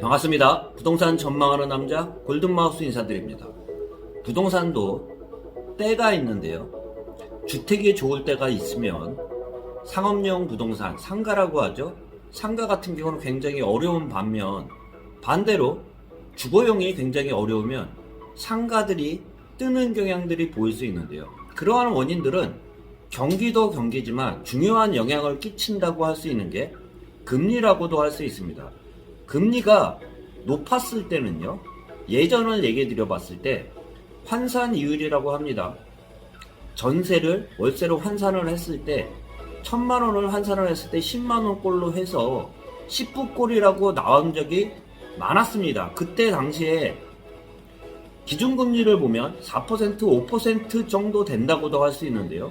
반갑습니다. 부동산 전망하는 남자 골든마우스 인사드립니다. 부동산도 때가 있는데요. 주택이 좋을 때가 있으면 상업용 부동산, 상가라고 하죠. 상가 같은 경우는 굉장히 어려운 반면 반대로 주거용이 굉장히 어려우면 상가들이 뜨는 경향들이 보일 수 있는데요. 그러한 원인들은 경기도 경기지만 중요한 영향을 끼친다고 할 수 있는 게 금리라고도 할 수 있습니다. 금리가 높았을 때는요, 예전을 얘기해 드려 봤을 때 환산이율이라고 합니다. 전세를 월세로 환산을 했을 때 1000만원을 환산을 했을 때 10만원 꼴로 해서 10부꼴이라고 나온 적이 많았습니다. 그때 당시에 기준금리를 보면 4%, 5% 정도 된다고도 할 수 있는데요.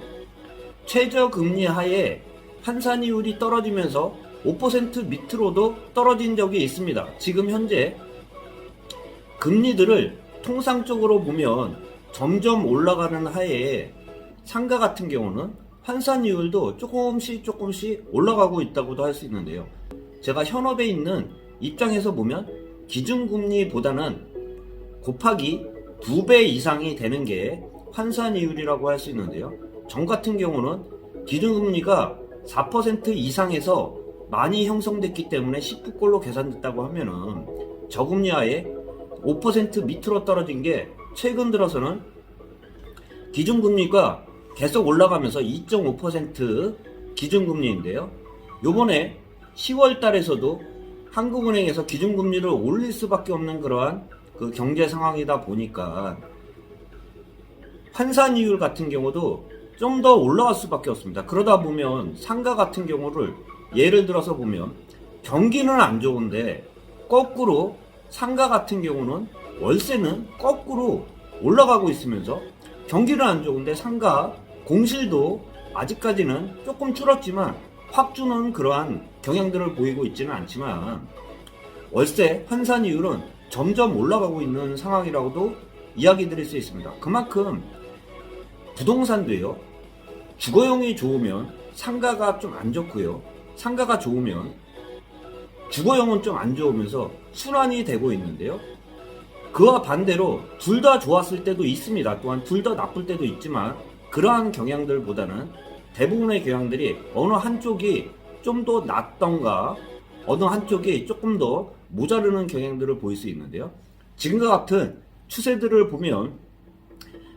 최저금리 하에 환산이율이 떨어지면서 5% 밑으로도 떨어진 적이 있습니다. 지금 현재 금리들을 통상적으로 보면 점점 올라가는 하에 상가 같은 경우는 환산이율도 조금씩 올라가고 있다고도 할 수 있는데요. 제가 현업에 있는 입장에서 보면 기준금리보다는 곱하기 2배 이상이 되는 게 환산이율이라고 할 수 있는데요. 전 같은 경우는 기준금리가 4% 이상에서 많이 형성됐기 때문에 10부꼴로 계산됐다고 하면은 저금리 하에 5% 밑으로 떨어진 게 최근 들어서는 기준금리가 계속 올라가면서 2.5% 기준금리인데요. 요번에 10월 달에서도 한국은행에서 기준금리를 올릴 수밖에 없는 그러한 그 경제 상황이다 보니까 환산이율 같은 경우도 좀 더 올라갈 수밖에 없습니다. 그러다 보면 상가 같은 경우를 예를 들어서 보면 경기는 안 좋은데 거꾸로 상가 같은 경우는 월세는 거꾸로 올라가고 있으면서 경기는 안 좋은데 상가 공실도 아직까지는 조금 줄었지만 확 주는 그러한 경향들을 보이고 있지는 않지만 월세 환산이율은 점점 올라가고 있는 상황이라고도 이야기 드릴 수 있습니다. 그만큼 부동산도요, 주거용이 좋으면 상가가 좀 안 좋고요, 상가가 좋으면 주거용은 좀 안 좋으면서 순환이 되고 있는데요. 그와 반대로 둘 다 좋았을 때도 있습니다. 또한 둘 다 나쁠 때도 있지만 그러한 경향들보다는 대부분의 경향들이 어느 한쪽이 좀 더 낫던가 어느 한쪽이 조금 더 모자르는 경향들을 보일 수 있는데요. 지금과 같은 추세들을 보면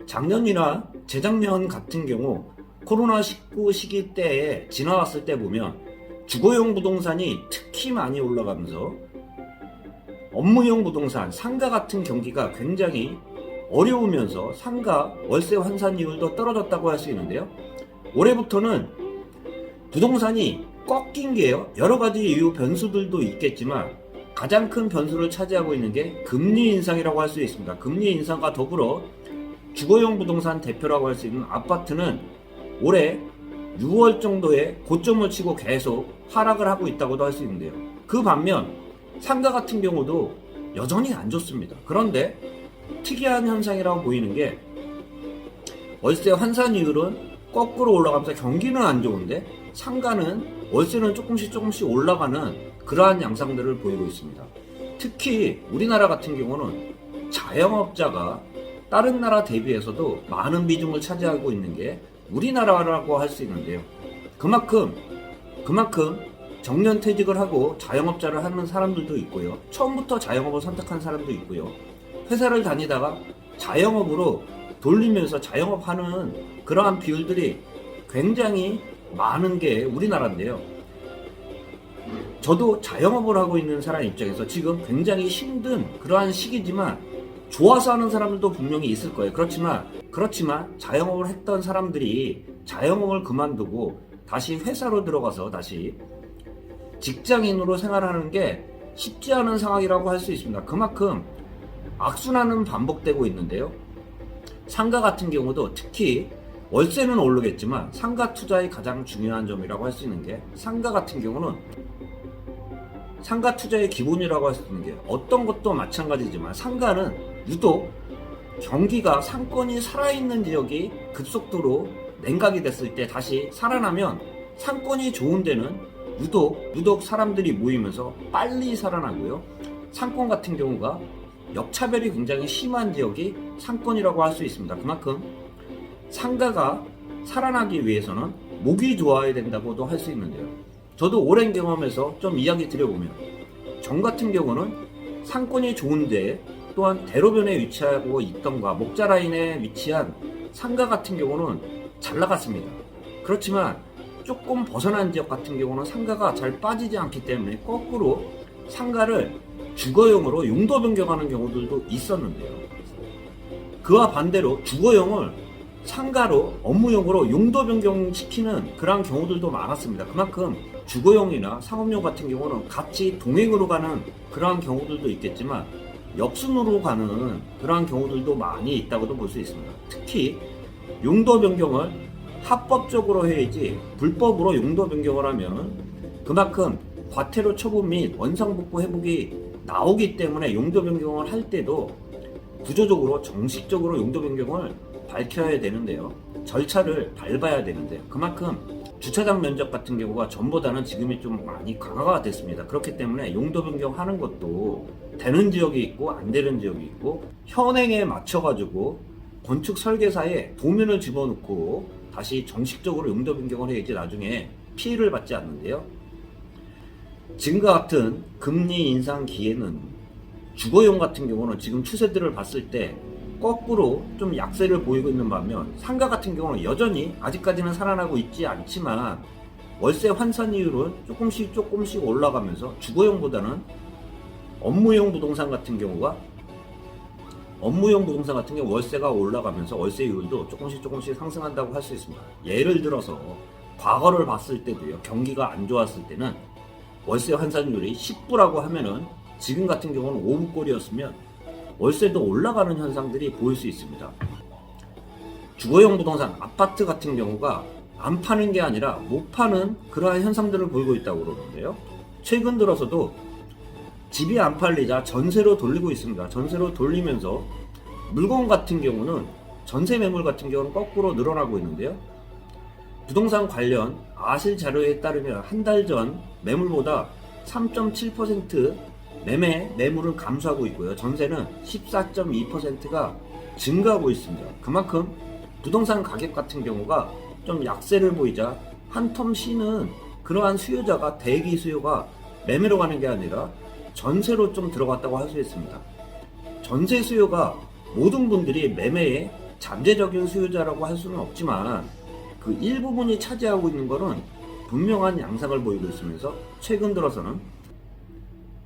작년이나 재작년 같은 경우 코로나19 시기 때에 지나왔을 때 보면 주거용 부동산이 특히 많이 올라가면서 업무용 부동산, 상가 같은 경기가 굉장히 어려우면서 상가 월세 환산이율도 떨어졌다고 할 수 있는데요. 올해부터는 부동산이 꺾인 게요, 여러 가지 이유 변수들도 있겠지만 가장 큰 변수를 차지하고 있는 게 금리 인상이라고 할 수 있습니다. 금리 인상과 더불어 주거용 부동산 대표라고 할 수 있는 아파트는 올해 6월 정도에 고점을 치고 계속 하락을 하고 있다고도 할 수 있는데요. 그 반면 상가 같은 경우도 여전히 안 좋습니다. 그런데 특이한 현상이라고 보이는 게 월세 환산이율은 거꾸로 올라가면서 경기는 안 좋은데 상가는 월세는 조금씩 올라가는 그러한 양상들을 보이고 있습니다. 특히 우리나라 같은 경우는 자영업자가 다른 나라 대비해서도 많은 비중을 차지하고 있는 게 우리나라라고 할 수 있는데요. 그만큼 정년퇴직을 하고 자영업자를 하는 사람들도 있고요. 처음부터 자영업을 선택한 사람도 있고요. 회사를 다니다가 자영업으로 돌리면서 자영업하는 그러한 비율들이 굉장히 많은 게 우리나라인데요. 저도 자영업을 하고 있는 사람 입장에서 지금 굉장히 힘든 그러한 시기지만 좋아서 하는 사람들도 분명히 있을 거예요. 그렇지만 자영업을 했던 사람들이 자영업을 그만두고 다시 회사로 들어가서 다시 직장인으로 생활하는 게 쉽지 않은 상황이라고 할 수 있습니다. 그만큼 악순환은 반복되고 있는데요. 상가 같은 경우도 특히 월세는 오르겠지만 상가 투자의 가장 중요한 점이라고 할 수 있는 게 상가 같은 경우는 상가 투자의 기본이라고 할 수 있는 게 어떤 것도 마찬가지지만 상가는 유독 경기가 상권이 살아있는 지역이 급속도로 냉각이 됐을 때 다시 살아나면 상권이 좋은 데는 유독 사람들이 모이면서 빨리 살아나고요. 상권 같은 경우가 역차별이 굉장히 심한 지역이 상권이라고 할 수 있습니다. 그만큼 상가가 살아나기 위해서는 목이 좋아야 된다고도 할 수 있는데요. 저도 오랜 경험에서 좀 이야기 드려보면 정 같은 경우는 상권이 좋은데 또한 대로변에 위치하고 있던가 목자 라인에 위치한 상가 같은 경우는 잘 나갔습니다. 그렇지만 조금 벗어난 지역 같은 경우는 상가가 잘 빠지지 않기 때문에 거꾸로 상가를 주거용으로 용도 변경하는 경우들도 있었는데요. 그와 반대로 주거용을 상가로 업무용으로 용도 변경시키는 그러한 경우들도 많았습니다. 그만큼 주거용이나 상업용 같은 경우는 같이 동행으로 가는 그러한 경우들도 있겠지만 역순으로 가는 그러한 경우들도 많이 있다고도 볼 수 있습니다. 특히 용도 변경을 합법적으로 해야지 불법으로 용도 변경을 하면 그만큼 과태료 처분 및 원상복구 회복이 나오기 때문에 용도 변경을 할 때도 구조적으로 정식적으로 용도 변경을 밝혀야 되는데요. 절차를 밟아야 되는데요. 그만큼 주차장 면적 같은 경우가 전보다는 지금이 좀 많이 강화가 됐습니다. 그렇기 때문에 용도 변경하는 것도 되는 지역이 있고 안 되는 지역이 있고 현행에 맞춰가지고 건축 설계사에 도면을 집어넣고 다시 정식적으로 용도 변경을 해야지 나중에 피해를 받지 않는데요. 지금과 같은 금리 인상 기회는 주거용 같은 경우는 지금 추세들을 봤을 때 거꾸로 좀 약세를 보이고 있는 반면 상가 같은 경우는 여전히 아직까지는 살아나고 있지 않지만 월세 환산이율은 조금씩 올라가면서 주거용보다는 업무용 부동산 같은 경우 월세가 올라가면서 월세율도 조금씩 상승한다고 할 수 있습니다. 예를 들어서 과거를 봤을 때도요, 경기가 안 좋았을 때는 월세 환산율이 10부라고 하면은 지금 같은 경우는 5부꼴이었으면 월세도 올라가는 현상들이 보일 수 있습니다. 주거용 부동산 아파트 같은 경우가 안 파는 게 아니라 못 파는 그러한 현상들을 보이고 있다고 그러는데요. 최근 들어서도 집이 안 팔리자 전세로 돌리고 있습니다. 전세로 돌리면서 물건 같은 경우는 전세 매물 같은 경우는 거꾸로 늘어나고 있는데요. 부동산 관련 아실 자료에 따르면 한 달 전 매물보다 3.7% 매물은 감소하고 있고요. 전세는 14.2%가 증가하고 있습니다. 그만큼 부동산 가격 같은 경우가 좀 약세를 보이자 한 텀 쉬는 그러한 수요자가 대기 수요가 매매로 가는 게 아니라 전세로 좀 들어갔다고 할 수 있습니다. 전세 수요가 모든 분들이 매매의 잠재적인 수요자라고 할 수는 없지만 그 일부분이 차지하고 있는 것은 분명한 양상을 보이고 있으면서 최근 들어서는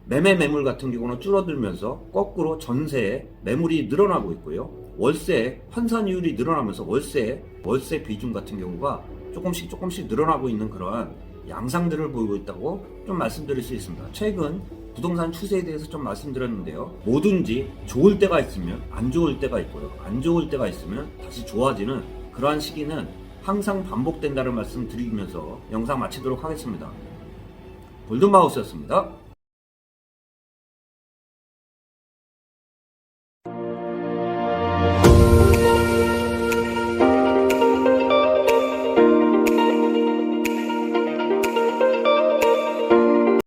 매물 같은 경우는 줄어들면서 거꾸로 전세의 매물이 늘어나고 있고요. 월세 환산이율이 늘어나면서 월세 비중 같은 경우가 조금씩 늘어나고 있는 그러한 양상들을 보이고 있다고 좀 말씀드릴 수 있습니다. 최근 부동산 추세에 대해서 좀 말씀드렸는데요. 뭐든지 좋을 때가 있으면 안 좋을 때가 있고요. 안 좋을 때가 있으면 다시 좋아지는 그러한 시기는 항상 반복된다는 말씀 드리면서 영상 마치도록 하겠습니다. 골든마우스였습니다.